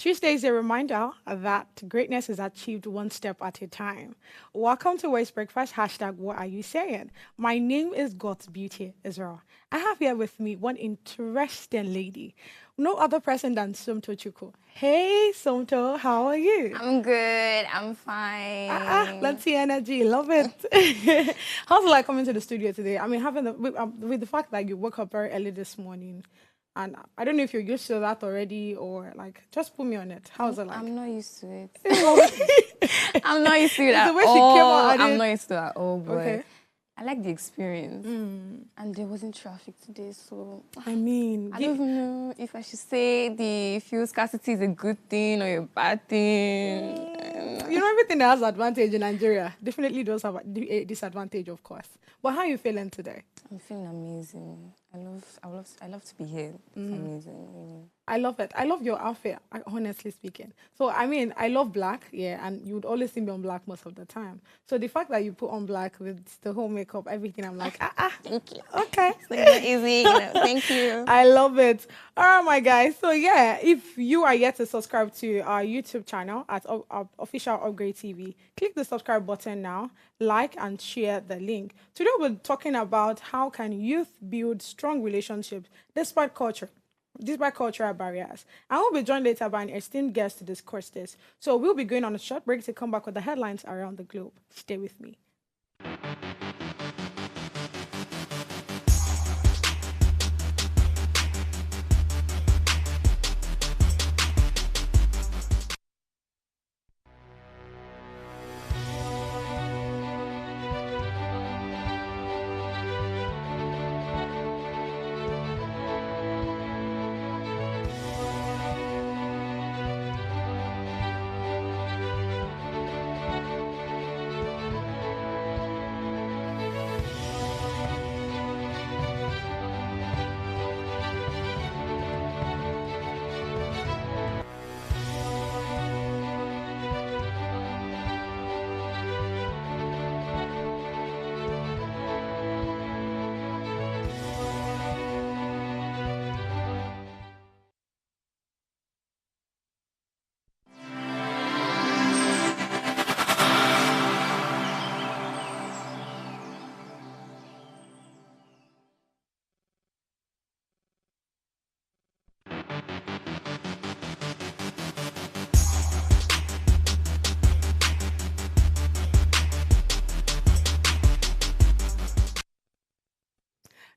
Tuesday is a reminder that greatness is achieved one step at a time. Welcome to Waste Breakfast, hashtag what are you saying? My name is God's Beauty Israel. I have here with me one interesting lady, no other person than Somto Chuku. Hey Somto, how are you? I'm good. I'm Let's fine. see energy. Love it. How's it like coming to the studio today? I mean, with the fact that you woke up very early this morning, and I don't know if you're used to that already or like, just put me on it. How's it like? I'm not used to it. It's I'm not used to it the at way she came all. out at I'm it. not used to it at all, but Okay. I like the experience. And there wasn't traffic today, so I mean, I don't even know if I should say the fuel scarcity is a good thing or a bad thing. everything that has advantage in Nigeria definitely does have a disadvantage, of course. But how are you feeling today? I'm feeling amazing. I love to be here. It's amazing, really. I love it. I love your outfit, honestly speaking. So, I mean, I love black, yeah, and you would always see me on black most of the time. So, the fact that you put on black with the whole makeup, everything, I'm like, Thank you. okay. It's like not easy, Thank you. I love it. All right, my guys. So, yeah, if you are yet to subscribe to our YouTube channel at our official Upgrade TV, click the subscribe button now, like and share the link. Today, we're talking about how can youth build strong relationships despite cultural barriers. I will be joined later by an esteemed guest to discuss this. So we'll be going on a short break to come back with the headlines around the globe. Stay with me.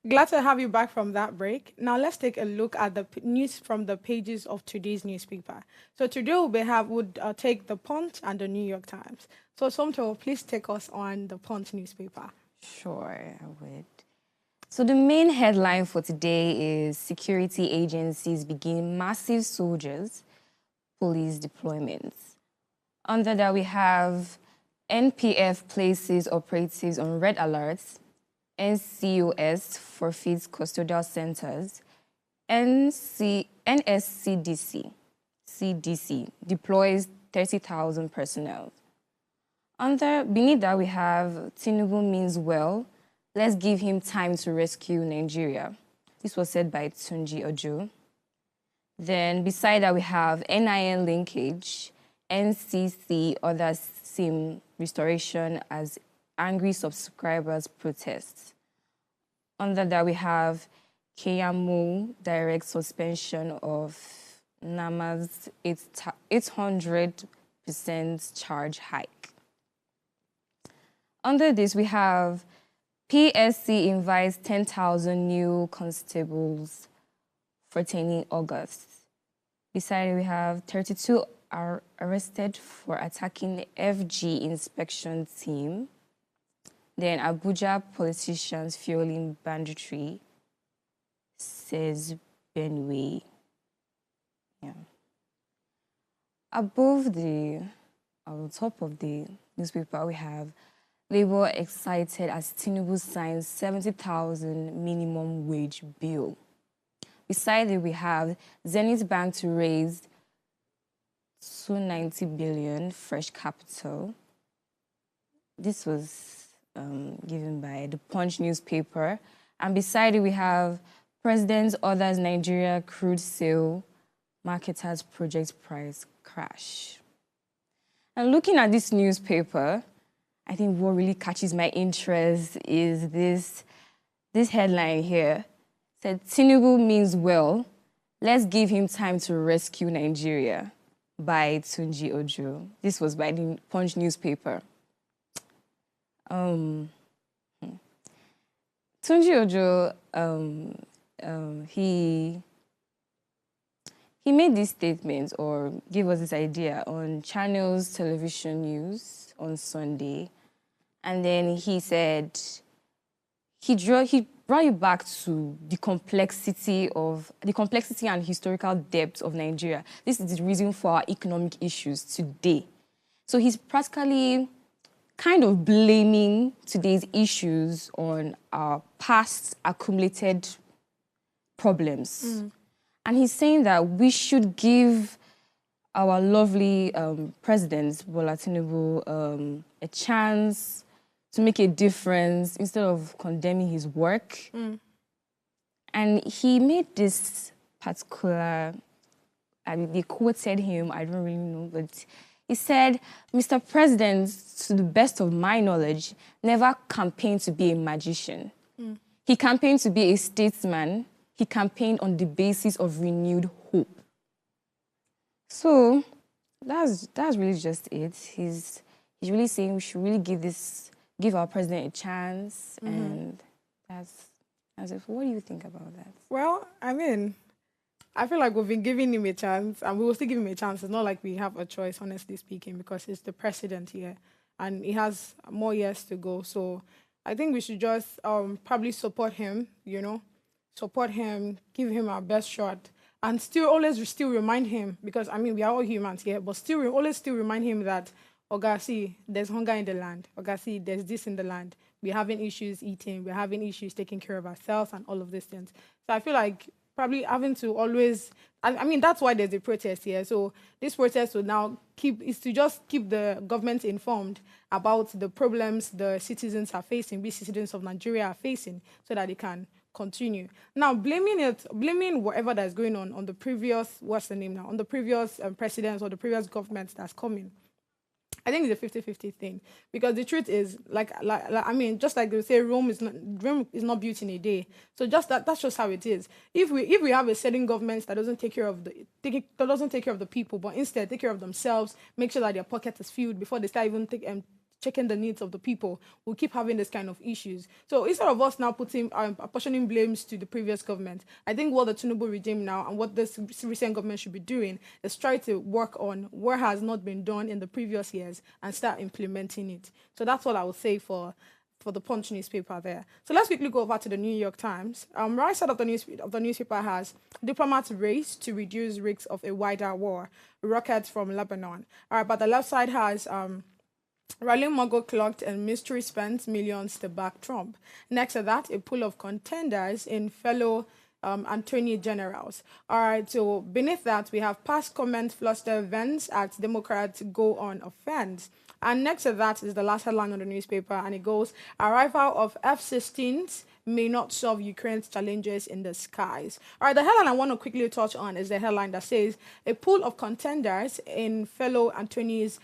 Glad to have you back from that break. Now let's take a look at the news from the pages of today's newspaper. So today would take the Punch and the New York Times. So Somto, please take us on the Punch newspaper. Sure, I would. So the main headline for today is security agencies begin massive soldiers, police deployments. Under that we have NPF places operatives on red alerts, NCOS forfeits custodial centers, NSCDC CDC deploys 30,000 personnel. Beneath that we have Tinubu means well, let's give him time to rescue Nigeria. This was said by Tunji Ojo. Then beside that we have NIN linkage, NCC, other SIM restoration as angry subscribers protest. Under that we have Keyamo direct suspension of NAMA's 800% charge hike. Under this we have PSC invites 10,000 new constables for 10 August. Beside we have 32 are arrested for attacking the FG inspection team. Then Abuja politicians fueling banditry, says Benway. Yeah. On top of the newspaper, we have Labour excited as Tinubu signs 70,000 minimum wage bill. Beside it, we have Zenith Bank to raise 290 billion fresh capital. This was given by the Punch newspaper. And beside it, we have President orders Nigeria crude sale marketers' project price crash. And looking at this newspaper, I think what really catches my interest is this headline here. It said, Tinubu means well, let's give him time to rescue Nigeria, by Tunji Ojo. This was by the Punch newspaper. Tunji Ojo, he made this statement or gave us this idea on Channels Television News on Sunday. And then he said, he brought you back to the complexity and historical depth of Nigeria. This is the reason for our economic issues today. So he's practically kind of blaming today's issues on our past accumulated problems. And he's saying that we should give our lovely president, Bola Tinubu, a chance to make a difference instead of condemning his work. And he made this particular, they quoted him, I don't really know, but he said, Mr. President, to the best of my knowledge, never campaigned to be a magician. He campaigned to be a statesman. He campaigned on the basis of renewed hope. So that's really just it. He's really saying we should really give our president a chance, and that's it. What do you think about that? Well, I mean, I feel like we've been giving him a chance, and we will still give him a chance. It's not like we have a choice, honestly speaking, because he's the president here, and he has more years to go. So I think we should just probably support him, support him, give him our best shot, and always remind him, because, I mean, we are all humans here, but always remind him that, Oga, see, there's hunger in the land. Oga, see, there's this in the land. We're having issues eating. We're having issues taking care of ourselves and all of these things. So I feel like probably having to always, I mean, that's why there's a protest here. So this protest will now is to just keep the government informed about the problems the citizens are facing, we citizens of Nigeria are facing, so that they can continue. Now, blaming whatever that's going on the previous, on the previous presidents or the previous governments that's coming, I think it's a 50-50 thing, because the truth is, I mean, just like they say, Rome is not built in a day. So that's just how it is. If we have a certain government that doesn't take care of the people, but instead take care of themselves, make sure that their pocket is filled before they start even checking the needs of the people, we'll keep having this kind of issues. So instead of us now apportioning blames to the previous government, I think what the Tinubu regime now and what this recent government should be doing is try to work on what has not been done in the previous years and start implementing it. So that's what I would say for the Punch newspaper there. So let's quickly go over to the New York Times. Right side of the newspaper has diplomats race to reduce risks of a wider war, rockets from Lebanon. All right, but the left side has Rally Mogul clocked and mystery spent millions to back Trump. Next to that, a pool of contenders in fellow attorney generals. All right, so beneath that, we have past comment fluster Vance at Democrats go on offense. And next to that is the last headline on the newspaper, and it goes, arrival of F-16s may not solve Ukraine's challenges in the skies. All right, the headline I want to quickly touch on is the headline that says, a pool of contenders in fellow attorneys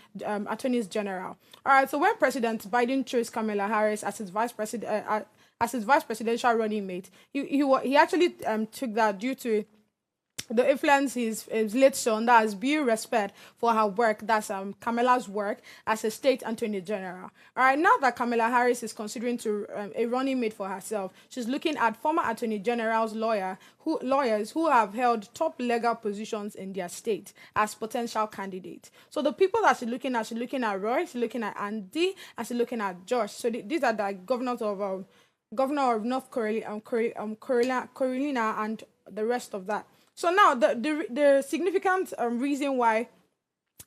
general. All right, so when President Biden chose Kamala Harris as his vice presidential running mate, he actually took that due to the influence his late son, that has due respect for her work, that's Kamala's work as a state attorney general. All right, now that Kamala Harris is considering a running mate for herself, she's looking at former attorney general's lawyers who have held top legal positions in their state as potential candidates. So the people that she's looking at Roy, she's looking at Andy, and she's looking at Josh. So these are the governor of North Carolina and the rest of that. So now the significant reason why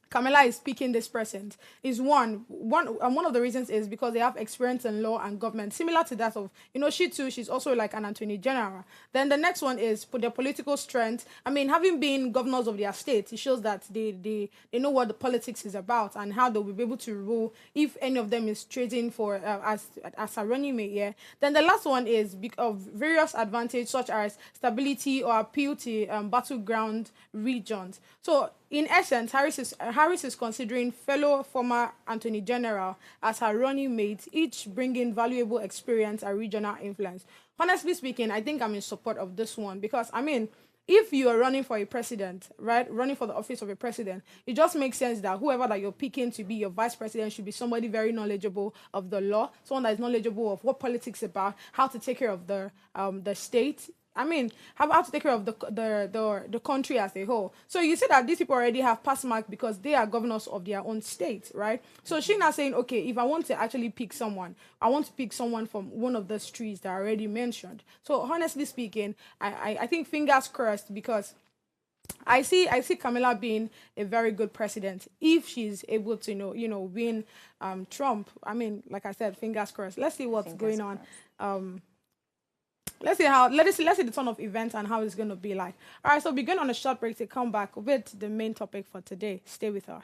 Camilla is picking this person is one of the reasons is because they have experience in law and government, similar to that of she too. She's also like an attorney general. Then the next one is for their political strength. I mean, having been governors of their state, it shows that they know what the politics is about and how they will be able to rule if any of them is trading for as a running mate. Yeah. Then the last one is of various advantage such as stability or appeal to battleground regions. So in essence, Harris is considering fellow former Attorney General as her running mate, each bringing valuable experience and regional influence. Honestly speaking, I think I'm in support of this one because I mean, if you are running for a president, right, running for the office of a president, it just makes sense that whoever that you're picking to be your vice president should be somebody very knowledgeable of the law, someone that is knowledgeable of what politics is about, how to take care of the state. I mean, how to take care of the country as a whole. So you see that these people already have pass mark because they are governors of their own state, right? So she now saying, okay, if I want to actually pick someone, I want to pick someone from one of the streets that I already mentioned. So honestly speaking, I think fingers crossed because I see Camilla being a very good president if she's able to win Trump. I mean, like I said, fingers crossed. Let's see what's going on. Let's see the turn of events and how it's going to be like. All right, so we're going on a short break to come back with the main topic for today. Stay with us.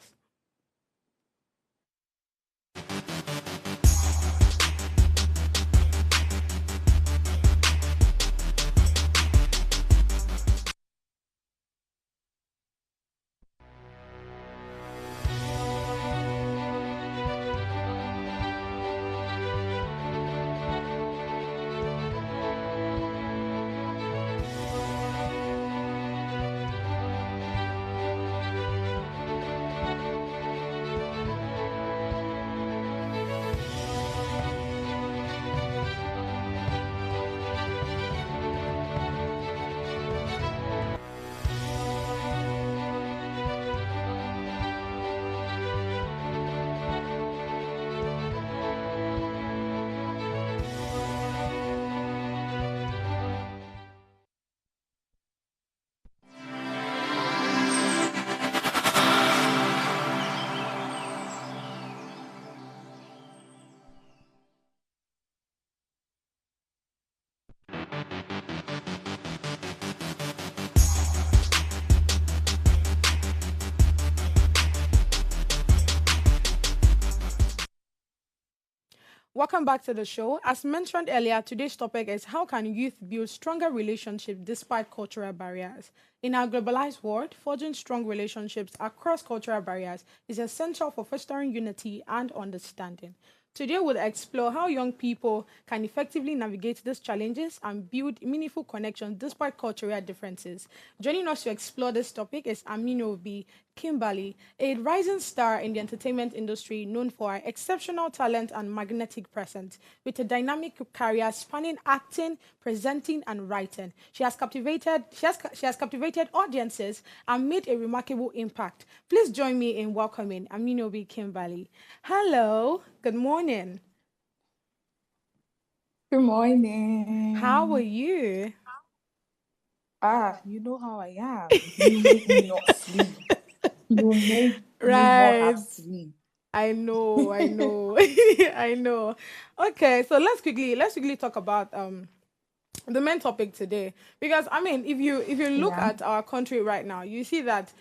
Welcome back to the show. As mentioned earlier, today's topic is how can youth build stronger relationships despite cultural barriers? In our globalized world, forging strong relationships across cultural barriers is essential for fostering unity and understanding. Today, we'll explore how young people can effectively navigate these challenges and build meaningful connections despite cultural differences. Joining us to explore this topic is Aminobi Kimberly, a rising star in the entertainment industry known for her exceptional talent and magnetic presence. With a dynamic career spanning acting, presenting, and writing, she has captivated audiences and made a remarkable impact. Please join me in welcoming Aminobi Kimberly. Hello, good morning. Good How are morning. you? You know how I am. You make me not sleep. You make me not have Right. sleep. I know, I know, I know. Okay, so let's quickly talk about the main topic today because I mean, if you look Yeah. at our country right now, you see that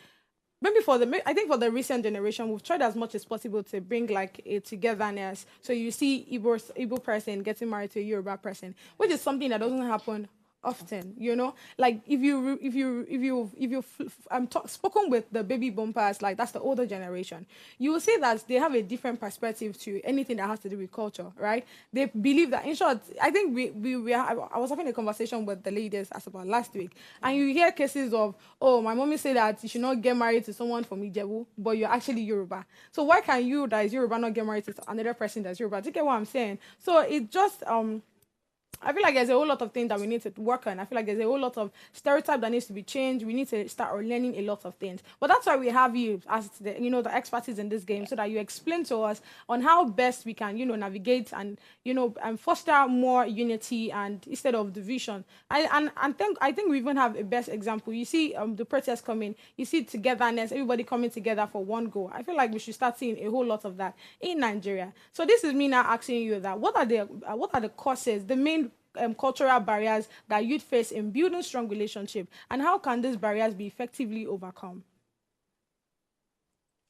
maybe I think for the recent generation, we've tried as much as possible to bring like a togetherness. So you see Igbo person getting married to a Yoruba person, which is something that doesn't happen often. Like if you spoken with the baby bumpers, like that's the older generation, you will see that they have a different perspective to anything that has to do with culture, right? They believe that, in short, I think I was having a conversation with the ladies as about last week, and you hear cases of, oh, my mommy said that you should not get married to someone from Ijebu, but you're actually Yoruba. So why can you that is Yoruba not get married to another person that's Yoruba? Do you get what I'm saying? So it just I feel like there's a whole lot of things that we need to work on. I feel like there's a whole lot of stereotype that needs to be changed. We need to start learning a lot of things. But that's why we have you as the expertise in this game, so that you explain to us on how best we can, navigate and and foster more unity and instead of division. I think we even have a best example. You see, the protests coming. You see togetherness, everybody coming together for one goal. I feel like we should start seeing a whole lot of that in Nigeria. So this is me now asking you that what are the causes, the main cultural barriers that you'd face in building strong relationship, and how can these barriers be effectively overcome?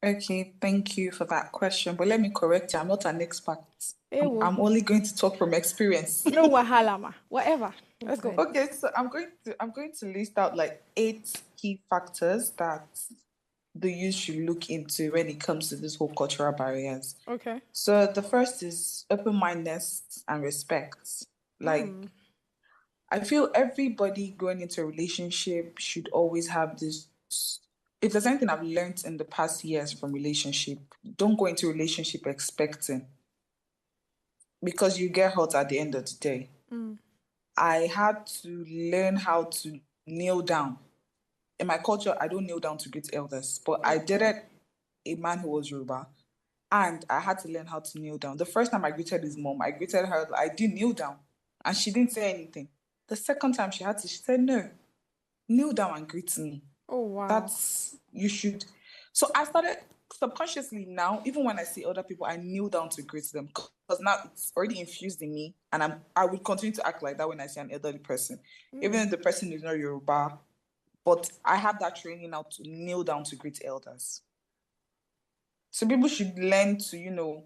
Okay, thank you for that question. But let me correct you, I'm not an expert. Ewo. I'm only going to talk from experience. No wahala, ma. Whatever. Let's go. Good. Okay, so I'm going to list out like 8 key factors that the youth should look into when it comes to this whole cultural barriers. Okay. So the first is open-mindedness and respect. Like, I feel everybody going into a relationship should always have this. If there's anything I've learned in the past years from relationship, don't go into a relationship expecting, because you get hurt at the end of the day. I had to learn how to kneel down. In my culture, I don't kneel down to greet elders, but I dated a man who was Yoruba, and I had to learn how to kneel down. The first time I greeted his mom, I greeted her, I did kneel down, and she didn't say anything. The second time she said, no, kneel down and greet me. Oh wow. That's, you should. So I started subconsciously now, even when I see other people, I kneel down to greet them, because now it's already infused in me, and I would continue to act like that when I see an elderly person, even if the person is not Yoruba. But I have that training now to kneel down to greet elders. So people should learn to,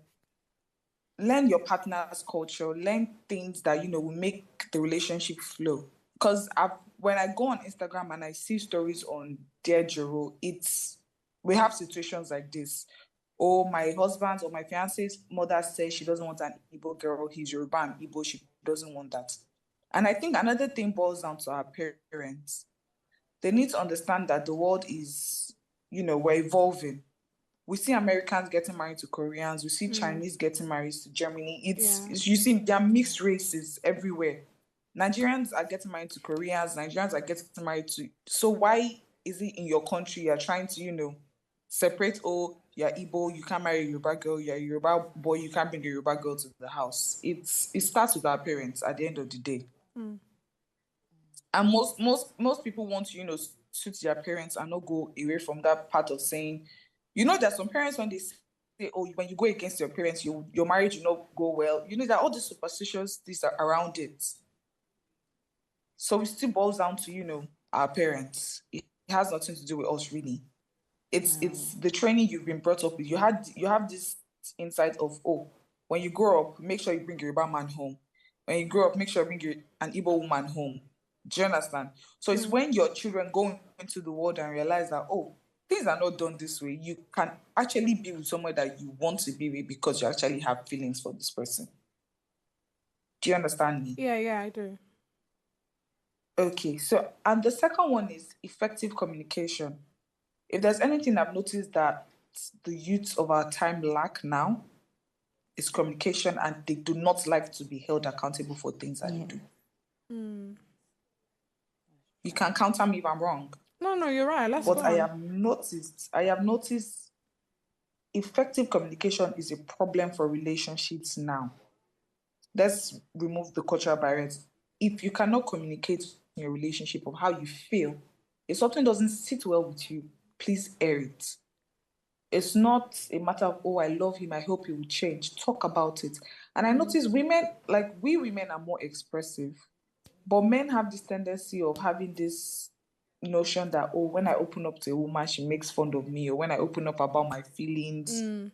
learn your partner's culture, learn things that, will make the relationship flow. Because when I go on Instagram and I see stories on Dear Jero, we have situations like this. Oh, my husband's or my fiance's mother says she doesn't want an Igbo girl. He's Yoruba and Igbo. She doesn't want that. And I think another thing boils down to our parents. They need to understand that the world is, we're evolving. We see Americans getting married to Koreans. We see Chinese getting married to Germany. You see, there are mixed races everywhere. Nigerians are getting married to Koreans. Nigerians are getting married to... So why is it in your country you're trying to, separate, oh, you're Igbo, you can't marry a Yoruba girl, you're a Yoruba boy, you can't bring a Yoruba girl to the house. It starts with our parents at the end of the day. And most people want to, suit their parents and not go away from that part of saying... there's some parents when they say, oh, when you go against your parents, your marriage will not go well. There are all these superstitious things around it. So it still boils down to, our parents. It has nothing to do with us, really. It's the training you've been brought up with. You have this insight of, oh, when you grow up, make sure you bring your Yoruba man home. When you grow up, make sure you bring an Igbo woman home. Do you understand? So it's when your children go into the world and realize that, oh, things are not done this way. You can actually be with someone that you want to be with because you actually have feelings for this person. Do you understand me? Yeah, I do. Okay, so, and the second one is effective communication. If there's anything I've noticed that the youth of our time lack now, it's communication, and they do not like to be held accountable for things that they do. You can counter me if I'm wrong. No, you're right. Let's But go I on. have noticed effective communication is a problem for relationships now. Let's remove the cultural barriers. If you cannot communicate in your relationship of how you feel, if something doesn't sit well with you, please air it. It's not a matter of, oh, I love him, I hope he will change. Talk about it. And I notice women, like we women are more expressive, but men have this tendency of having this notion that, oh, when I open up to a woman, she makes fun of me, or when I open up about my feelings.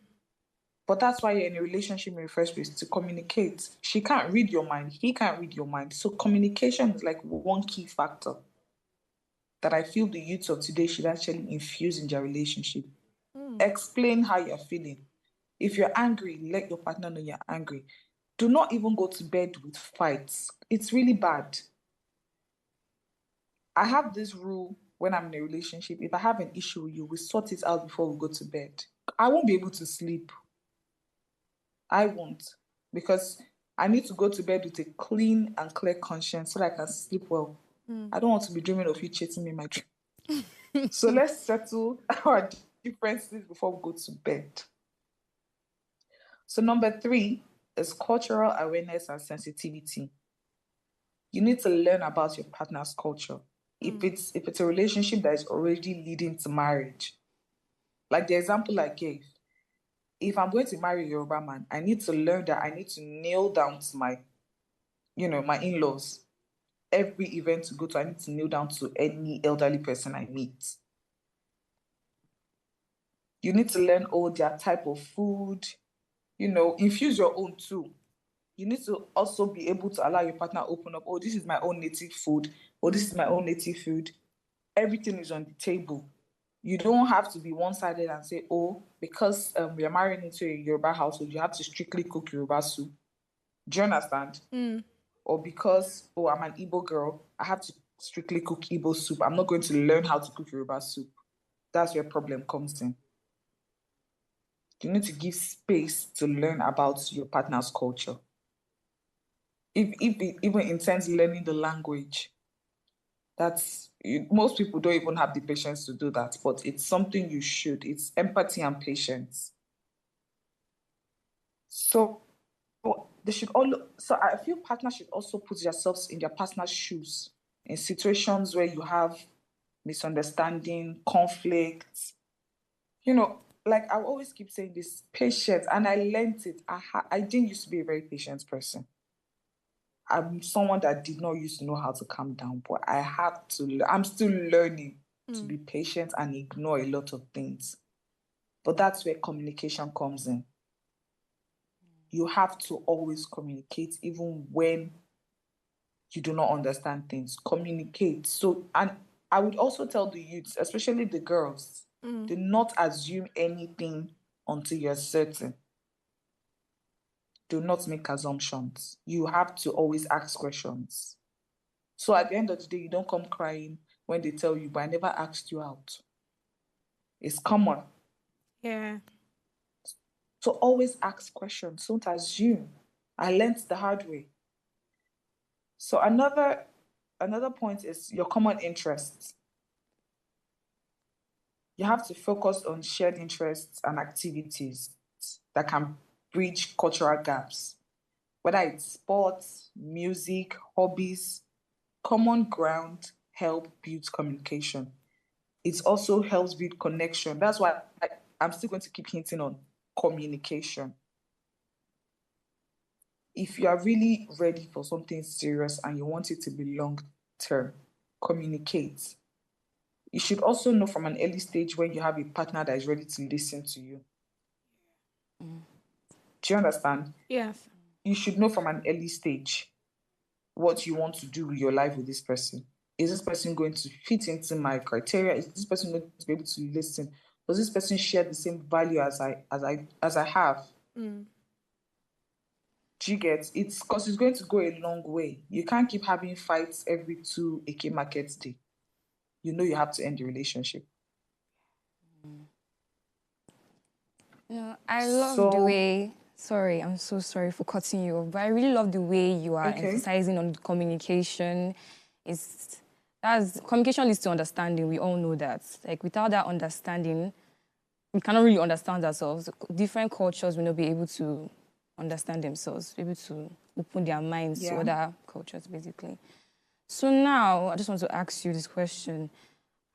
But that's why you're in a relationship in the first place, to communicate. She can't read your mind, he can't read your mind. So communication is like one key factor that I feel the youth of today should actually infuse in their relationship. Explain how you're feeling. If you're angry, let your partner know you're angry. Do not even go to bed with fights. It's really bad. I have this rule when I'm in a relationship. If I have an issue with you, we sort it out before we go to bed. I won't be able to sleep. I won't. Because I need to go to bed with a clean and clear conscience so that I can sleep well. I don't want to be dreaming of you chasing me in my dream. So let's settle our differences before we go to bed. So number 3 is cultural awareness and sensitivity. You need to learn about your partner's culture. If it's a relationship that is already leading to marriage, like the example I gave, if I'm going to marry a Yoruba man, I need to learn that I need to kneel down to my in-laws. Every event to go to, I need to kneel down to any elderly person I meet. You need to learn all their type of food, infuse your own too. You need to also be able to allow your partner open up. Oh, this is my own native food. Or this is my own native food. Everything is on the table. You don't have to be one-sided and say, oh, because we are marrying into a Yoruba household, you have to strictly cook Yoruba soup. Do you understand? Or because, oh, I'm an Igbo girl, I have to strictly cook Igbo soup. I'm not going to learn how to cook Yoruba soup. That's where problem comes in. You need to give space to learn about your partner's culture. If it even intends learning the language, most people don't even have the patience to do that, but it's something you should. It's empathy and patience. So I feel partners should also put themselves in their partner's shoes in situations where you have misunderstanding, conflicts. Like I always keep saying this, patience, and I learned it. I didn't used to be a very patient person. I'm someone that did not used to know how to calm down, but I had to. I'm still learning to be patient and ignore a lot of things. But that's where communication comes in. You have to always communicate, even when you do not understand things. Communicate. So, and I would also tell the youths, especially the girls, do not assume anything until you're certain. Do not make assumptions. You have to always ask questions. So at the end of the day, you don't come crying when they tell you, but I never asked you out. It's common. Yeah. So always ask questions. Don't assume. I learned the hard way. So another point is your common interests. You have to focus on shared interests and activities that can bridge cultural gaps, whether it's sports, music, hobbies. Common ground help build communication. It also helps build connection. That's why I'm still going to keep hinting on communication. If you are really ready for something serious and you want it to be long-term, communicate. You should also know from an early stage when you have a partner that is ready to listen to you. Do you understand? Yes. You should know from an early stage what you want to do with your life with this person. Is this person going to fit into my criteria? Is this person going to be able to listen? Does this person share the same value as I have? Do you get? It's because it's going to go a long way. You can't keep having fights every 2 Eke Market day. You have to end the relationship. I love the way. Sorry, I'm so sorry for cutting you off, but I really love the way you are emphasizing on communication. Communication leads to understanding. We all know that. Like without that understanding, we cannot really understand ourselves. Different cultures will not be able to understand themselves, be able to open their minds to other cultures, basically. So now, I just want to ask you this question.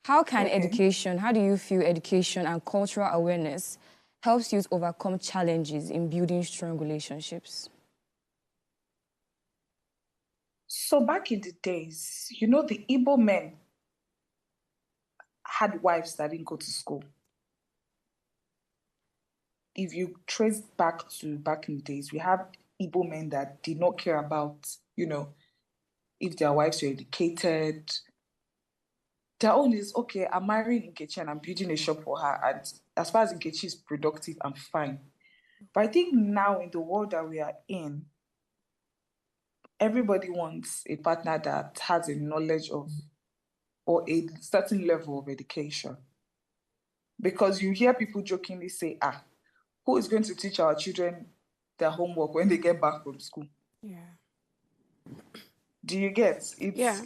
How do you feel education and cultural awareness helps you to overcome challenges in building strong relationships? So back in the days, the Igbo men had wives that didn't go to school. If you trace back in the days, we have Igbo men that did not care about, if their wives were educated. Their own is, okay, I'm marrying Nkechi and I'm building a shop for her. And as far as Nkechi is productive, I'm fine. But I think now in the world that we are in, everybody wants a partner that has a knowledge of or a certain level of education. Because you hear people jokingly say, who is going to teach our children their homework when they get back from school? Yeah. Do you get? Yeah.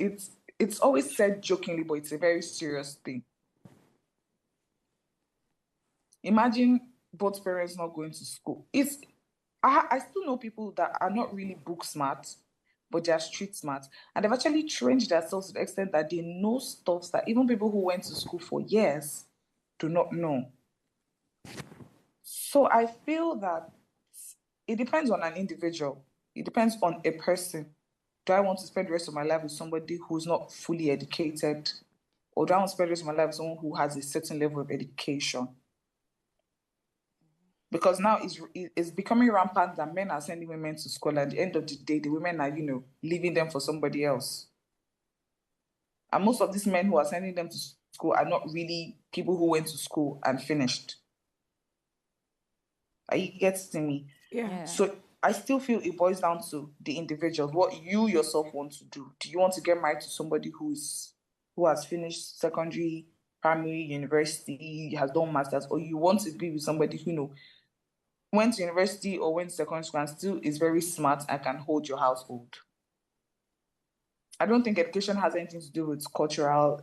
It's always said jokingly, but it's a very serious thing. Imagine both parents not going to school. I still know people that are not really book smart, but they are street smart. And they've actually trained themselves to the extent that they know stuff that even people who went to school for years do not know. So I feel that it depends on an individual. It depends on a person. Do I want to spend the rest of my life with somebody who's not fully educated? Or do I want to spend the rest of my life with someone who has a certain level of education? Because now it's becoming rampant that men are sending women to school. At the end of the day, the women are, leaving them for somebody else. And most of these men who are sending them to school are not really people who went to school and finished. Are you getting me? Yeah. So I still feel it boils down to the individuals, what you yourself want to do. Do you want to get married to somebody who has finished secondary, primary, university, has done masters, or you want to be with somebody who went to university or went to secondary school and still is very smart and can hold your household? I don't think education has anything to do with cultural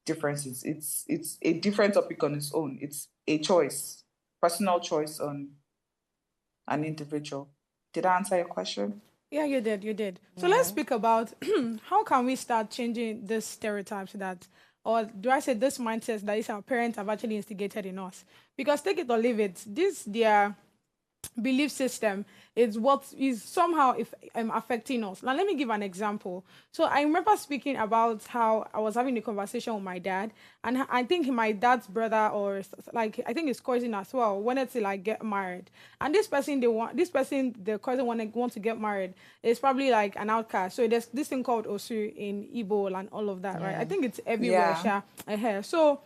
differences. It's a different topic on its own. It's a choice, personal choice on an individual. Did I answer your question? Yeah, you did. You did. So let's speak about how can we start changing this stereotypes that, or do I say this mindset that is our parents have actually instigated in us? Because take it or leave it, this their belief system is what is somehow if affecting us. Now, let me give an example. So I remember speaking about how I was having a conversation with my dad, and I think my dad's brother or like I think his cousin as well wanted to like get married, and the cousin want to get married is probably like an outcast. So there's this thing called Osu in Igbo and all of that, right? I think it's everywhere. Yeah. So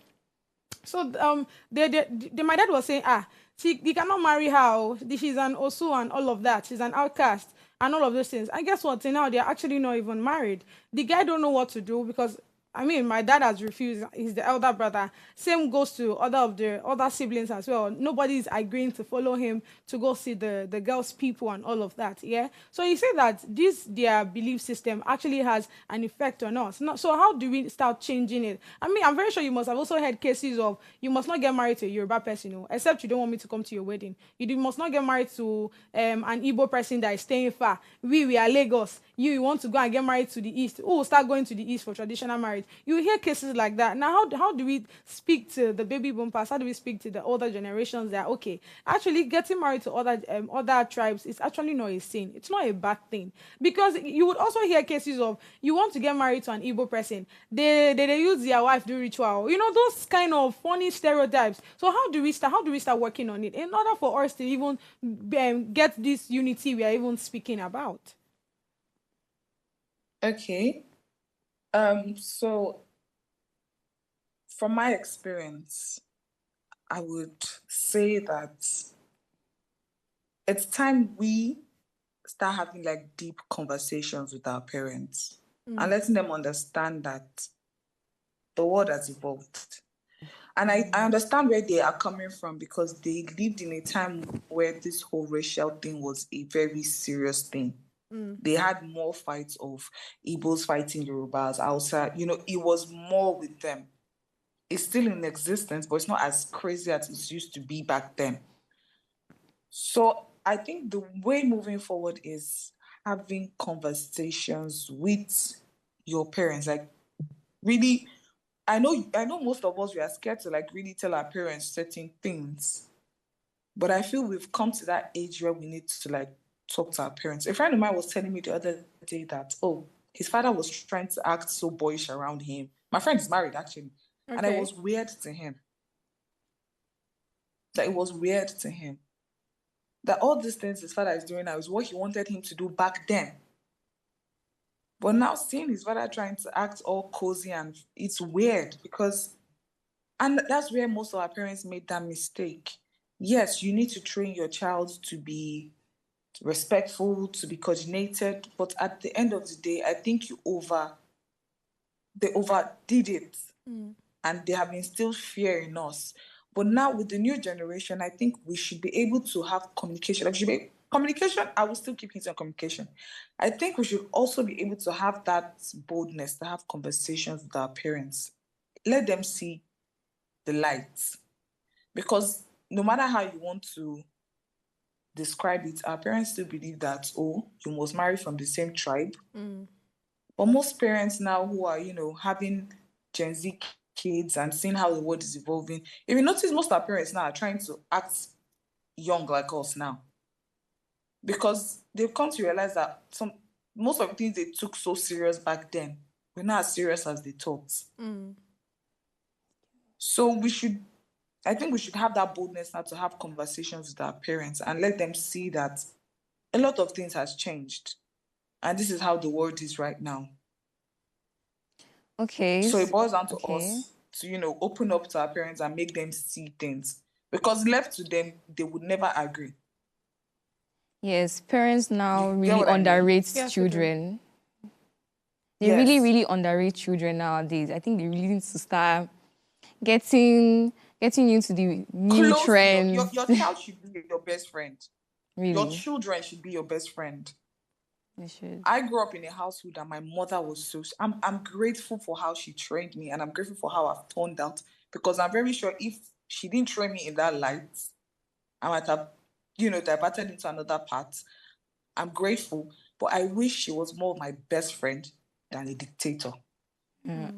my dad was saying, you cannot marry her. Oh. She's an Osu and all of that. She's an outcast and all of those things. And guess what? Now they're actually not even married. The guy don't know what to do because I mean, my dad has refused. He's the elder brother. Same goes to other siblings as well. Nobody's agreeing to follow him to go see the girl's people and all of that. Yeah. So you say that their belief system actually has an effect on us. So how do we start changing it? I mean, I'm very sure you must have also had cases of you must not get married to a Yoruba person, except you don't want me to come to your wedding. Must not get married to an Igbo person that is staying far. We are Lagos. You want to go and get married to the east. Oh, start going to the east for traditional marriage. You hear cases like that. Now, how do we speak to the baby boomers? How do we speak to the older generations that, okay, actually getting married to other tribes is actually not a sin. It's not a bad thing. Because you would also hear cases of you want to get married to an Igbo person. They use their wife do ritual. Those kind of funny stereotypes. So how do we start working on it in order for us to even get this unity we are even speaking about? Okay. So from my experience, I would say that it's time we start having like deep conversations with our parents and letting them understand that the world has evolved. And I understand where they are coming from because they lived in a time where this whole racial thing was a very serious thing. They had more fights of Igbos fighting Yorubas, Hausa. It was more with them. It's still in existence, but it's not as crazy as it used to be back then. So I think the way moving forward is having conversations with your parents. Like, really, I know most of us, we are scared to like really tell our parents certain things. But I feel we've come to that age where we need to like talk to our parents. A friend of mine was telling me the other day that, his father was trying to act so boyish around him. My friend is married, actually. Okay. And it was weird to him. That all these things his father is doing now is what he wanted him to do back then. But now seeing his father trying to act all cozy, and it's weird and that's where most of our parents made that mistake. Yes, you need to train your child to be respectful, to be coordinated, but at the end of the day, I think they overdid it, and they have instilled fear in us. But now with the new generation, I think we should be able to have communication. Like, Communication, I will still keep hinting on communication. I think we should also be able to have that boldness to have conversations with our parents. Let them see the light. Because no matter how you want to describe it, our parents still believe that, oh, you must marry from the same tribe. But most parents now who are, having Gen Z kids and seeing how the world is evolving, if you notice, most of our parents now are trying to act young like us now. Because they've come to realize that most of the things they took so serious back then were not as serious as they thought. So I think we should have that boldness now to have conversations with our parents and let them see that a lot of things has changed. And this is how the world is right now. Okay. So it boils down to us to, open up to our parents and make them see things. Because left to them, they would never agree. Yes, parents now really underrate children. They really, really underrate children nowadays. I think they really need to start getting into the new trends. Your child should be your best friend. Really? Your children should be your best friend. They should. I grew up in a household that my mother was so... I'm grateful for how she trained me, and I'm grateful for how I've turned out, because I'm very sure if she didn't train me in that light, I might have, diverted into another path. I'm grateful, but I wish she was more of my best friend than a dictator.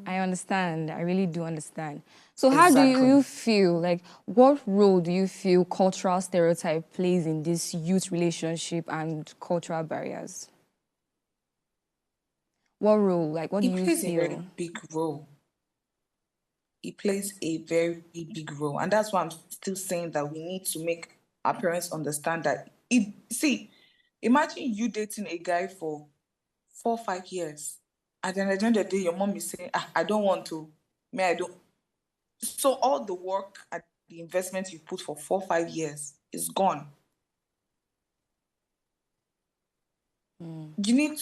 I understand. I really do understand. So how do you feel, like, what role do you feel cultural stereotype plays in this youth relationship and cultural barriers? What role? Like, what do you feel? It plays a very big role. It plays a very big role. And that's why I'm still saying that we need to make our parents understand that imagine you dating a guy for 4 or 5 years, and then at the end of the day, your mom is saying, I don't want to. I don't. So all the work and the investment you put for 4 or 5 years is gone. We need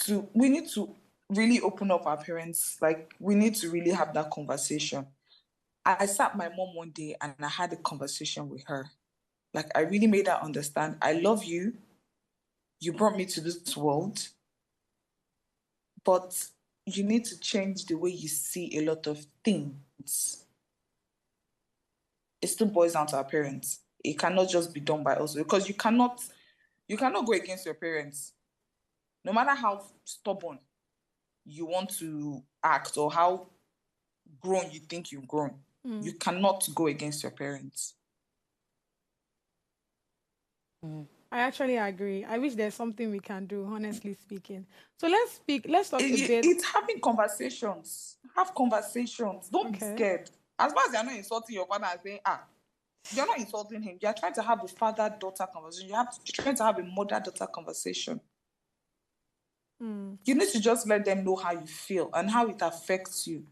to really open up our parents. Like, we need to really have that conversation. I sat my mom one day and I had a conversation with her. Like, I really made her understand, I love you. You brought me to this world. But you need to change the way you see a lot of things. It still boils down to our parents. It cannot just be done by us, because you cannot go against your parents. No matter how stubborn you want to act or how grown you think you've grown, you cannot go against your parents. I actually agree. I wish there's something we can do, honestly speaking. So let's talk a bit. It's having conversations. Have conversations. Don't be scared. As far as you're not insulting your father and saying, you're not insulting him. You're trying to have a father-daughter conversation. You're trying to have a mother-daughter conversation. You need to just let them know how you feel and how it affects you.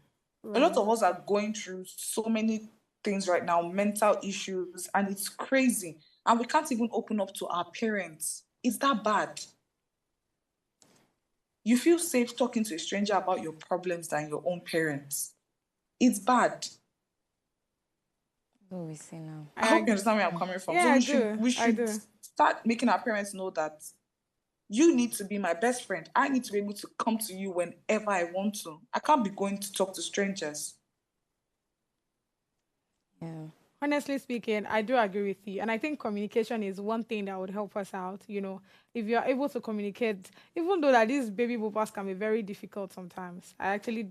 Right. A lot of us are going through so many things right now, mental issues, and it's crazy. And we can't even open up to our parents. It's that bad. You feel safe talking to a stranger about your problems than your own parents. It's bad. What we say now? I hope you understand where I'm coming from. Yeah, so we should start making our parents know that you need to be my best friend. I need to be able to come to you whenever I want to. I can't be going to talk to strangers. Yeah. Honestly speaking, I do agree with you. And I think communication is one thing that would help us out. If you're able to communicate, even though that these baby boomers can be very difficult sometimes. Honestly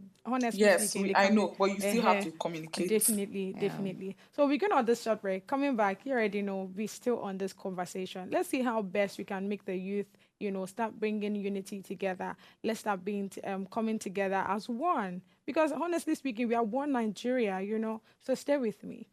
speaking. Yes, I know, but you still have to communicate. Definitely. So we're going on this short break. Coming back, you already know, we're still on this conversation. Let's see how best we can make the youth, start bringing unity together. Let's start coming together as one. Because honestly speaking, we are one Nigeria, so stay with me.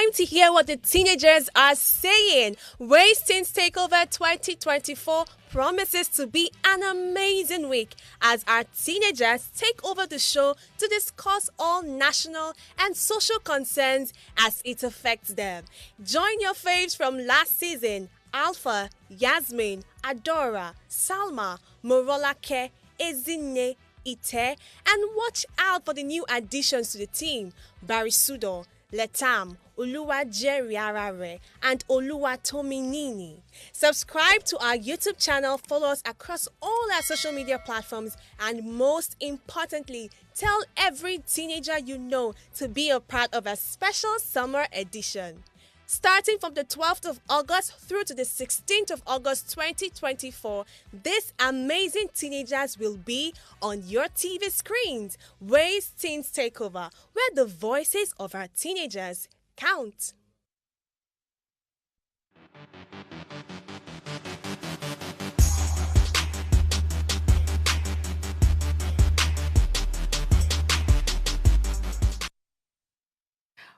time to hear what the teenagers are saying. Ways Teens Takeover 2024 promises to be an amazing week as our teenagers take over the show to discuss all national and social concerns as it affects them. Join your faves from last season: Alpha, Yasmin, Adora, Salma, Morolake, Ezinne, Ite, and watch out for the new additions to the team: Barisudo, Letam, Oluwajeriarare, and Oluwatominini. Subscribe to our YouTube channel, follow us across all our social media platforms, and most importantly, tell every teenager you know to be a part of a special summer edition. Starting from the 12th of August through to the 16th of August 2024, these amazing teenagers will be on your TV screens. Ways Teens Takeover, where the voices of our teenagers count.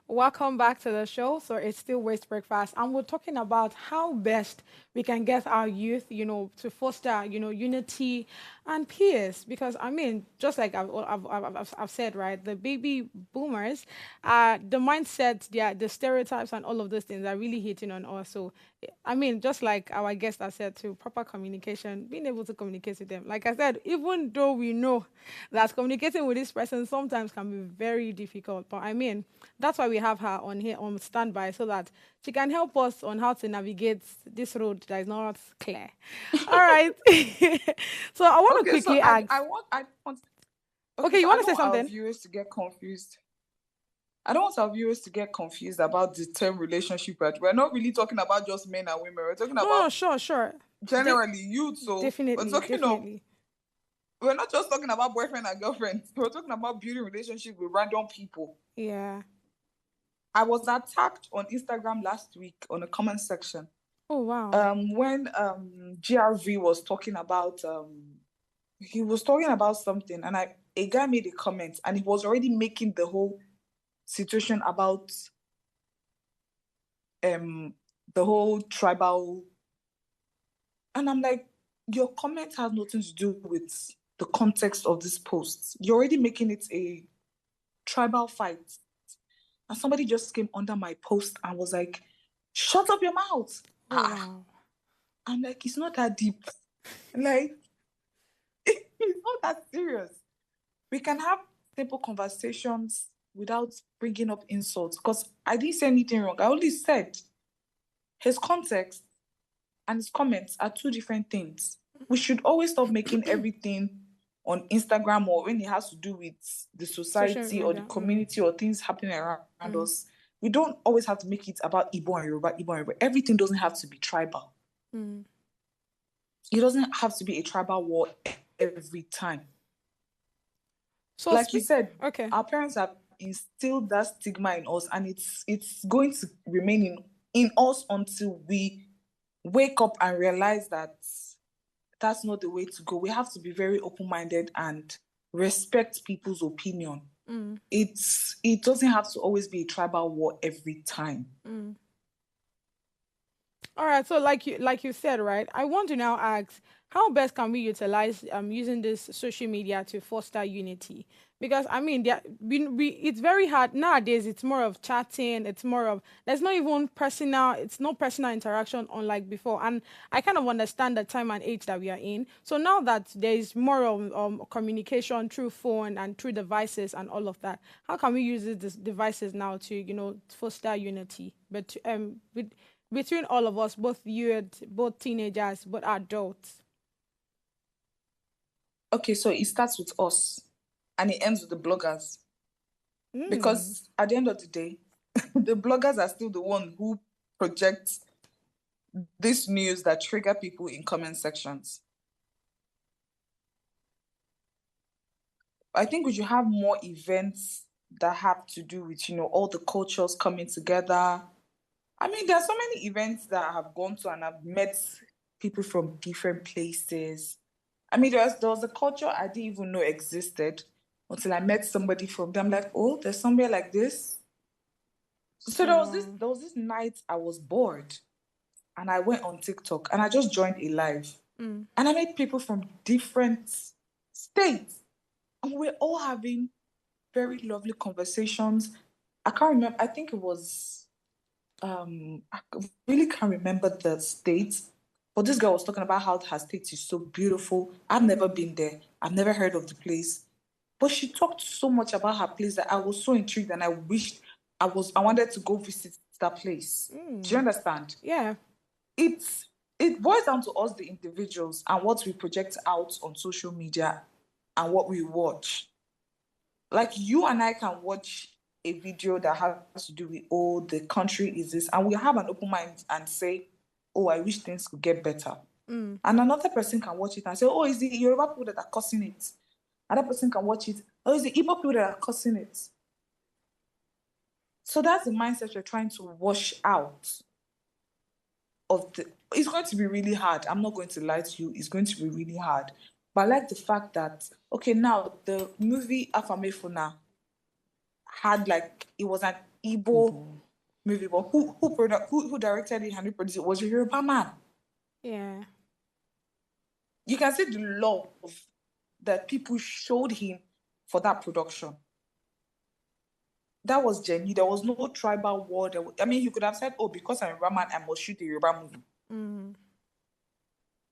Welcome back to the show. So it's still Waste Breakfast, and we're talking about how best we can get our youth, to foster, unity and peace. Because I mean, just like I've said, right, the baby boomers, the mindset, the stereotypes, and all of those things are really hitting on us. So I mean, just like our guest has said, to proper communication, being able to communicate with them. Like I said, even though we know that communicating with this person sometimes can be very difficult, but I mean, that's why we have her on here on standby, so that she can help us on how to navigate this road that is not clear. All right. So I want to quickly ask. I want. Okay, you so want I to say don't want our something? viewers to get confused. I don't want our viewers to get confused about the term relationship. But we're not really talking about just men and women. We're talking No, about sure. generally youth. So Definitely, we're talking definitely. we're not just talking about boyfriend and girlfriend. We're talking about building relationship with random people. Yeah. I was attacked on Instagram last week on the comment section. Oh wow. When GRV was talking about he was talking about something, and a guy made a comment, and he was already making the whole situation about the whole tribal, and I'm like, your comment has nothing to do with the context of this post. You're already making it a tribal fight. And somebody just came under my post and was like, shut up your mouth. Oh wow. I'm like, it's not that deep. Like, it's not that serious. We can have simple conversations without bringing up insults, because I didn't say anything wrong. I only said his context and his comments are two different things. We should always stop making everything on Instagram, or when it has to do with the society or the community or things happening around us. We don't always have to make it about Igbo and Yoruba. Everything doesn't have to be tribal. It doesn't have to be a tribal war every time. So like you said, okay, our parents have instilled that stigma in us, and it's going to remain in us until we wake up and realize that that's not the way to go. We have to be very open-minded and respect people's opinion. It doesn't have to always be a tribal war every time. All right, so like you said, right, I want to now ask, how best can we utilize using this social media to foster unity? Because I mean, it's very hard nowadays. It's more of chatting. It's more of, there's not even personal. It's not personal interaction unlike before. And I kind of understand the time and age that we are in. So now that there is more of communication through phone and through devices and all of that, how can we use these devices now to foster unity, but between all of us, both youth, both teenagers, both adults? Okay, so it starts with us and it ends with the bloggers. Because at the end of the day, the bloggers are still the one who project this news that trigger people in comment sections. I think we should have more events that have to do with, all the cultures coming together. I mean, there are so many events that I have gone to and I've met people from different places. I mean, there was a culture I didn't even know existed until I met somebody from them. I'm like, oh, there's somewhere like this. So there was this night I was bored, and I went on TikTok and I just joined a live, and I met people from different states, and we were all having very lovely conversations. I can't remember. I think it was I really can't remember the state, but this girl was talking about how her state is so beautiful. I've never been there. I've never heard of the place. But she talked so much about her place that I was so intrigued, and I wished I wanted to go visit that place. Do you understand? Yeah. It boils down to us, the individuals, and what we project out on social media and what we watch. Like, you and I can watch a video that has to do with, oh, the country is this, and we have an open mind and say, oh, I wish things could get better. And another person can watch it and say, oh, it's the Yoruba people that are causing it. Another person can watch it, oh, it's the Igbo people that are causing it. So that's the mindset you're trying to wash out of the. It's going to be really hard. I'm not going to lie to you. It's going to be really hard. But I like the fact that, okay, now the movie Afamefuna had, like, it was an Igbo movie, but who directed it and who produced it was a Yoruba man. Yeah. You can see the love that people showed him for that production. That was genuine. There was no tribal war. I mean, you could have said, oh, because I'm a Yoruba man, I must shoot a Yoruba movie.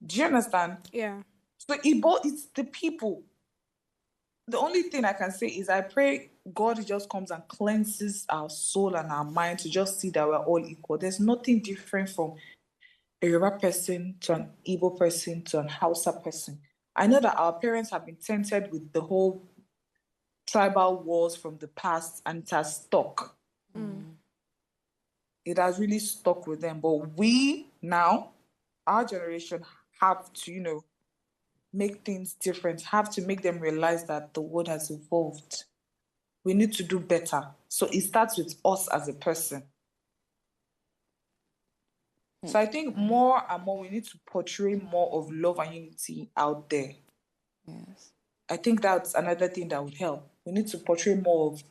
Do you understand? Yeah. So it's the people. The only thing I can say is I pray God just comes and cleanses our soul and our mind to just see that we're all equal. There's nothing different from a Yoruba person to an Igbo person to an Hausa person. I know that our parents have been tainted with the whole tribal wars from the past, and it has stuck. It has really stuck with them. But we now, our generation, have to, make things different, have to make them realize that the world has evolved. We need to do better. So it starts with us as a person. So I think more and more we need to portray more of love and unity out there. Yes. I think that's another thing that would help. We need to portray more of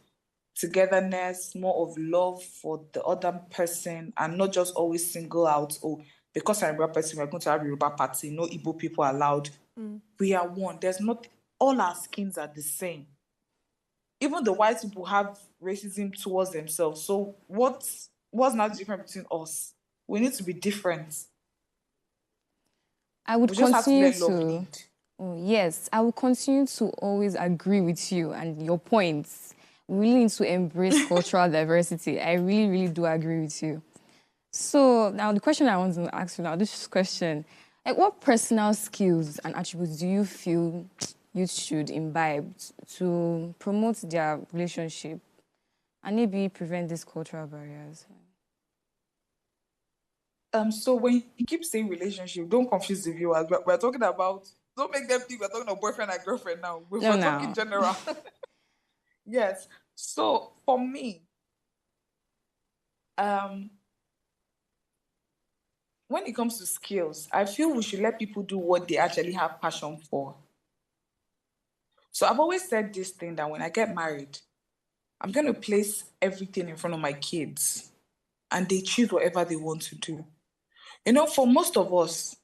togetherness, more of love for the other person, and not just always single out, oh, because I'm a Yoruba person, we're going to have a Yoruba party, no Igbo people allowed. We are one. There's not, all our skins are the same. Even the white people have racism towards themselves. So what's not different between us? We need to be different. I would We just have to continue let love to. lead. Oh, yes, I will continue to always agree with you and your points. We really need to embrace cultural diversity. I really, really do agree with you. So now the question I want to ask you now, this question, like, what personal skills and attributes do you feel youth should imbibe to promote their relationship and maybe prevent these cultural barriers? So when you keep saying relationship, don't confuse the viewers. We're talking about, don't make them think we're talking about boyfriend and girlfriend now. We're talking general. Yes. So for me, when it comes to skills, I feel we should let people do what they actually have passion for. So I've always said this thing that when I get married, I'm going to place everything in front of my kids and they choose whatever they want to do. For most of us,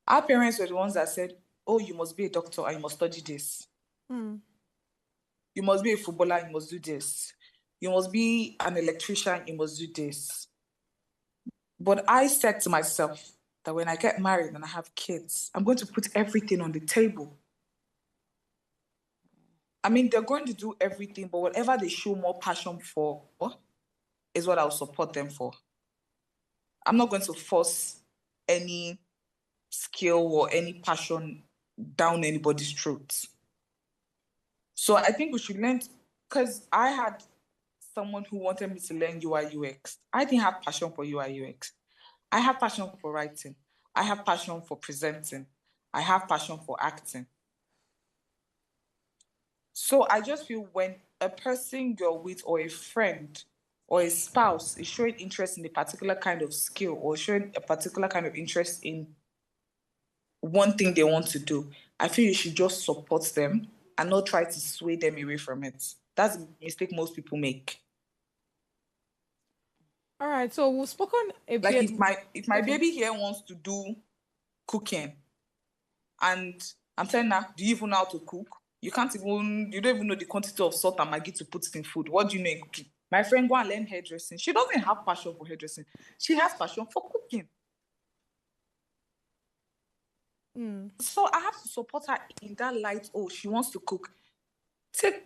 our parents were the ones that said, oh, you must be a doctor and you must study this. You must be a footballer, you must do this. You must be an electrician, you must do this. But I said to myself that when I get married and I have kids, I'm going to put everything on the table. I mean, they're going to do everything, but whatever they show more passion for is what I'll support them for. I'm not going to force any skill or any passion down anybody's throat. So I think we should learn, because I had someone who wanted me to learn UI UX. I didn't have passion for UI UX. I have passion for writing. I have passion for presenting. I have passion for acting. So I just feel when a person you're with, or a friend or a spouse, is showing interest in a particular kind of skill or showing a particular kind of interest in one thing they want to do, I feel you should just support them and not try to sway them away from it. That's a mistake most people make. All right. So we've spoken a Like bit. if my Okay. baby here wants to do cooking, and I'm telling her, do you even know how to cook? You don't even know the quantity of salt and maggi to put in food. What do you know in cooking? My friend go and learn hairdressing. She doesn't have passion for hairdressing. She has passion for cooking. So I have to support her in that light. Oh, she wants to cook.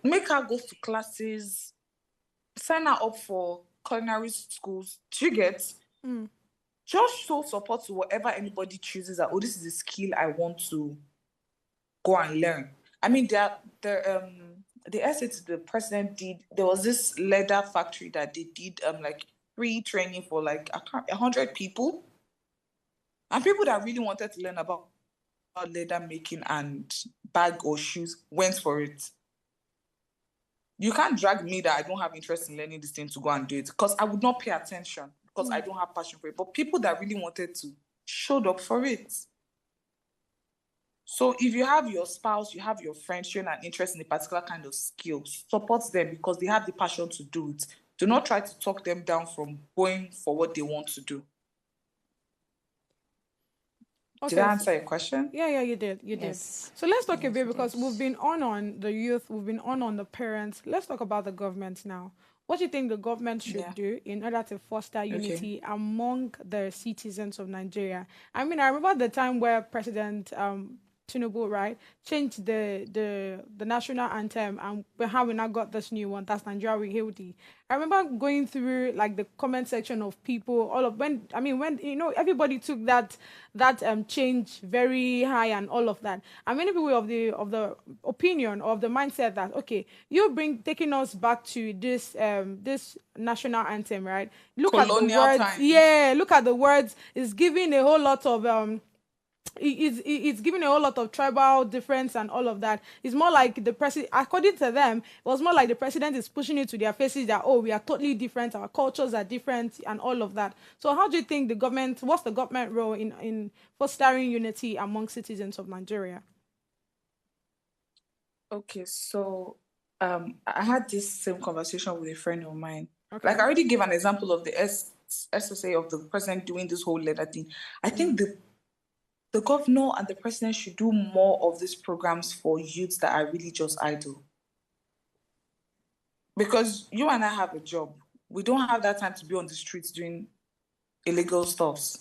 Make her go to classes, sign her up for culinary schools. Do you get? Just show support to whatever anybody chooses that, oh, this is a skill I want to go and learn. I mean, the essay the president did, there was this leather factory that they did like free training for like 100 people. And people that really wanted to learn about leather making and bag or shoes went for it. You can't drag me that I don't have interest in learning this thing to go and do it, because I would not pay attention because I don't have passion for it. But people that really wanted to showed up for it. So if you have your spouse, you have your friend showing an interest in a particular kind of skill, support them because they have the passion to do it. Do not try to talk them down from going for what they want to do. Okay. Did I answer your question? Yeah, you did. You Yes. did. So let's talk a Yes, bit, you because did. we've been on the youth, we've been on the parents. Let's talk about the government now. What do you think the government should do in order to foster unity among the citizens of Nigeria? I mean, I remember the time where President Tinubu, right, changed the national anthem, and how we now got this new one, that's Nigeria We Hail Thee. I remember going through like the comment section of people, all of when everybody took that change very high and all of that. And many people of the opinion, of the mindset that, okay, taking us back to this national anthem, right? Look at the Colonial words. times. Yeah, look at the words. It's giving a whole lot of it's giving a whole lot of tribal difference and all of that. It's more like the president, according to them, it was more like the president is pushing it to their faces that, oh, we are totally different, our cultures are different, and all of that. So how do you think what's the government role in fostering unity among citizens of Nigeria? Okay, so I had this same conversation with a friend of mine. Okay. Like I already gave an example of the SSA of the president doing this whole letter thing. I think the governor and the president should do more of these programs for youths that are really just idle. Because you and I have a job. We don't have that time to be on the streets doing illegal stuffs.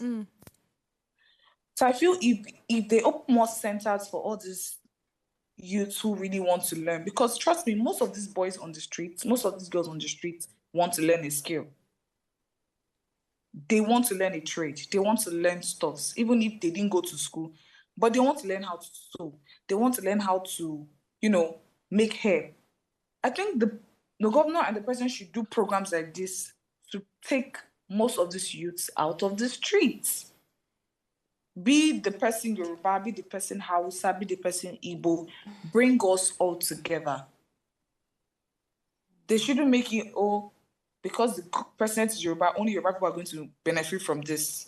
So I feel if they open more centers for all these youths who really want to learn, because trust me, most of these boys on the streets, most of these girls on the streets want to learn a skill. They want to learn a trade. They want to learn stuffs, even if they didn't go to school. But they want to learn how to sew. They want to learn how to, make hair. I think the governor and the president should do programs like this to take most of these youths out of the streets. Be the person Yoruba, be the person Hausa, be the person Igbo. Bring us all together. They shouldn't make it, because the president is Yoruba, only Yoruba people are going to benefit from this.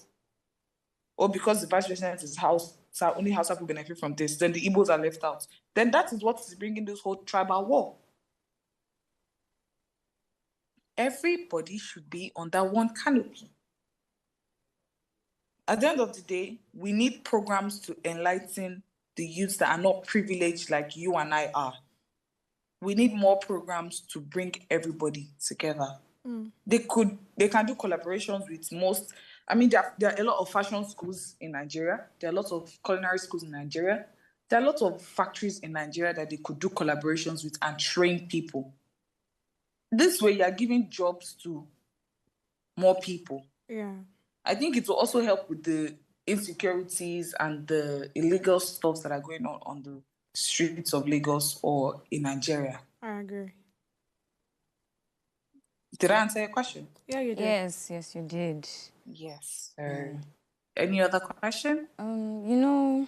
Or because the vice president is Hausa, only Hausa people benefit from this. Then the Igbos are left out. Then that is what is bringing this whole tribal war. Everybody should be under one canopy. At the end of the day, we need programs to enlighten the youths that are not privileged like you and I are. We need more programs to bring everybody together. They can do collaborations with most. I mean, there are a lot of fashion schools in Nigeria. There are lots of culinary schools in Nigeria. There are lots of factories in Nigeria that they could do collaborations with and train people. This way, you are giving jobs to more people. Yeah. I think it will also help with the insecurities and the illegal stuff that are going on the streets of Lagos or in Nigeria. I agree. Did I answer your question? Yeah, you did. Yes, you did. Yes, sir. Any other question? We're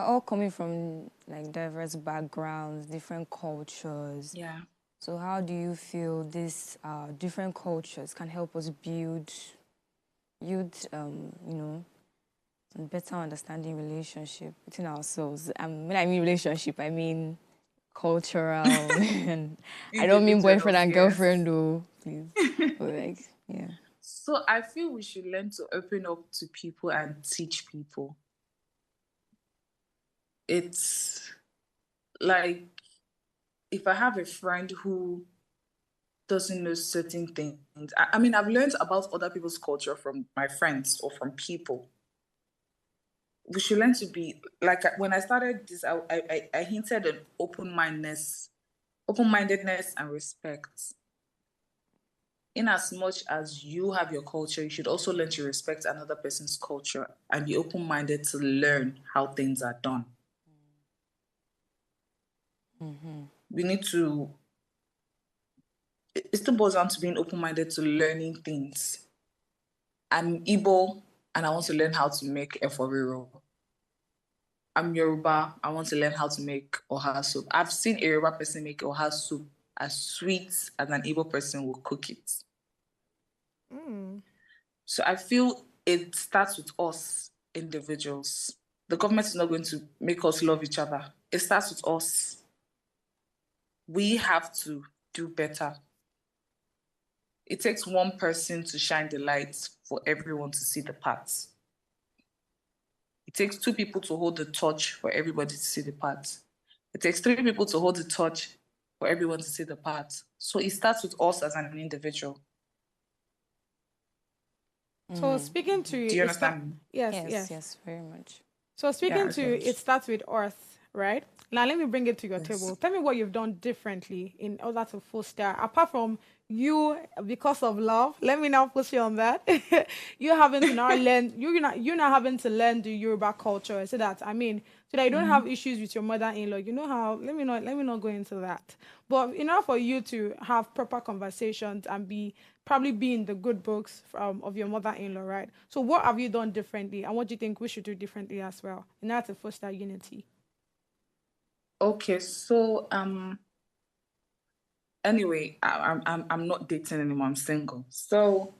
all coming from like diverse backgrounds, different cultures. Yeah. So how do you feel these different cultures can help us build better understanding relationship between ourselves? When I mean relationship, I mean cultural. And I don't mean boyfriend and girlfriend, though, please. But So I feel we should learn to open up to people and teach people. It's like if I have a friend who doesn't know certain things, I mean, I've learned about other people's culture from my friends or from people. We should learn to be like when I started this, I hinted at open-mindedness and respect. In as much as you have your culture, you should also learn to respect another person's culture and be open-minded to learn how things are done. We need to, it still boils down to being open-minded to learning things. I'm Igbo and I want to learn how to make efforiro. I'm Yoruba, I want to learn how to make oha soup. I've seen a Yoruba person make oha soup as sweet as an Igbo person will cook it. So I feel it starts with us individuals. The government is not going to make us love each other. It starts with us. We have to do better. It takes one person to shine the light for everyone to see the path. It takes two people to hold the torch for everybody to see the path. It takes three people to hold the torch for everyone to see the path. So it starts with us as an individual. So speaking to Do you understand? Yes, very much. So speaking Yeah, to okay. it starts with us, right? Now let me bring it to your table. Tell me what you've done differently in order to foster, apart from you because of love. Let me now push you on that. You having to now learn. You're not having to learn the Yoruba culture, so that so that you don't have issues with your mother-in-law. You know how? Let me not go into that. But in order for you to have proper conversations and probably be in the good books of your mother-in-law, right? So what have you done differently, and what do you think we should do differently as well in order to foster unity? Okay, so anyway, I'm not dating anymore. I'm single. So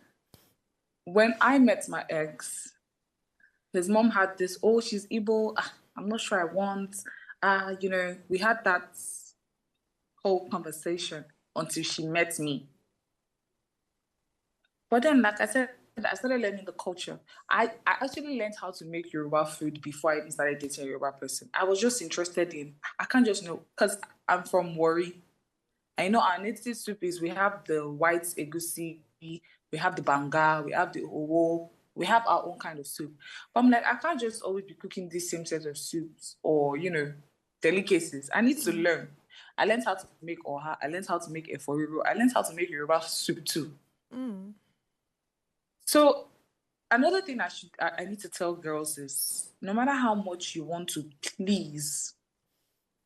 when I met my ex, his mom had this. Oh, she's Igbo. I'm not sure I want. We had that whole conversation until she met me. But then, like I said, I started learning the culture. I actually learned how to make Yoruba food before I even started dating a Yoruba person. I was just interested in, I can't just know, because I'm from Wari. I know our native soup is, we have the white egusi, we have the banga, we have the owo, we have our own kind of soup. But I'm like, I can't just always be cooking this same set of soups or, delicacies. I need to learn. I learned how to make oha, I learned how to make eforiro, I learned how to make Yoruba soup too. So another thing I need to tell girls is, no matter how much you want to please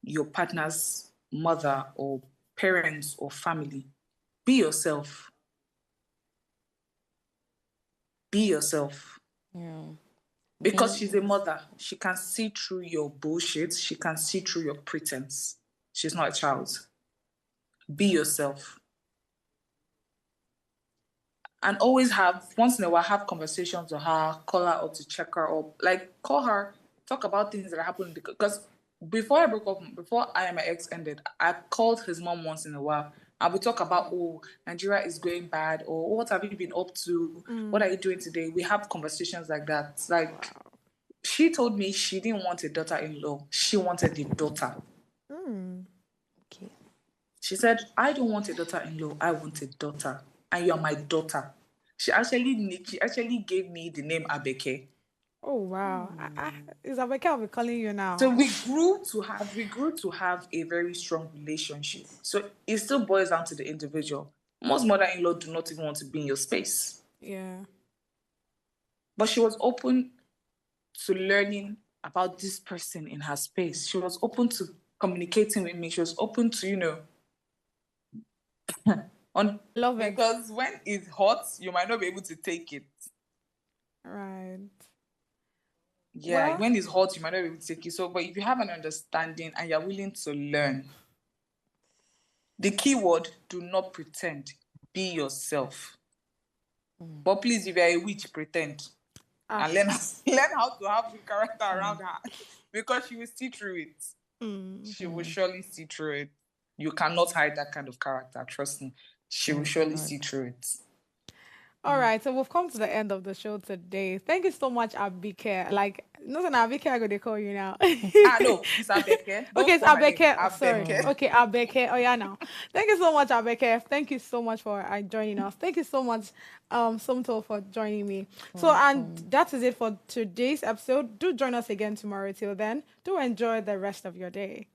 your partner's mother or parents or family, be yourself. Be yourself. Yeah. Because she's a mother, she can see through your bullshit. She can see through your pretense. She's not a child. Be yourself. And always once in a while, have conversations with her, call her up to check her up. Like, call her, talk about things that happened. Because before I broke up, before I and my ex ended, I called his mom once in a while. And we talk about, Nigeria is going bad, or what have you been up to? What are you doing today? We have conversations like that. Like, she told me she didn't want a daughter-in-law. She wanted a daughter. Okay. She said, I don't want a daughter-in-law. I want a daughter. And you're my daughter. She actually gave me the name Abeke. Oh wow! Is Abeke I'll be calling you now? So we grew to have a very strong relationship. So it still boils down to the individual. Most mother-in-law do not even want to be in your space. Yeah. But she was open to learning about this person in her space. She was open to communicating with me. She was open to, Love it. because when it's hot, you might not be able to take it. Right. Yeah, Well- when it's hot, you might not be able to take it. So, but if you have an understanding and you're willing to learn, the key word, do not pretend. Be yourself. But please, if you're a witch, pretend. And learn how to have good character around her. Because she will see through it. She will surely see through it. You cannot hide that kind of character, trust me. She will surely see through it. All right, so we've come to the end of the show today. Thank you so much, Abike. Like, no, Abike, I'm gonna call you now. No, it's Abeke. Don't Okay, it's call my name. Abeke. Sorry. Abeke. Okay, Abeke. Oh yeah, now. Thank you so much, Abeke. Thank you so much for joining us. Thank you so much, Somto, for joining me. So, and that is it for today's episode. Do join us again tomorrow. Till then, do enjoy the rest of your day.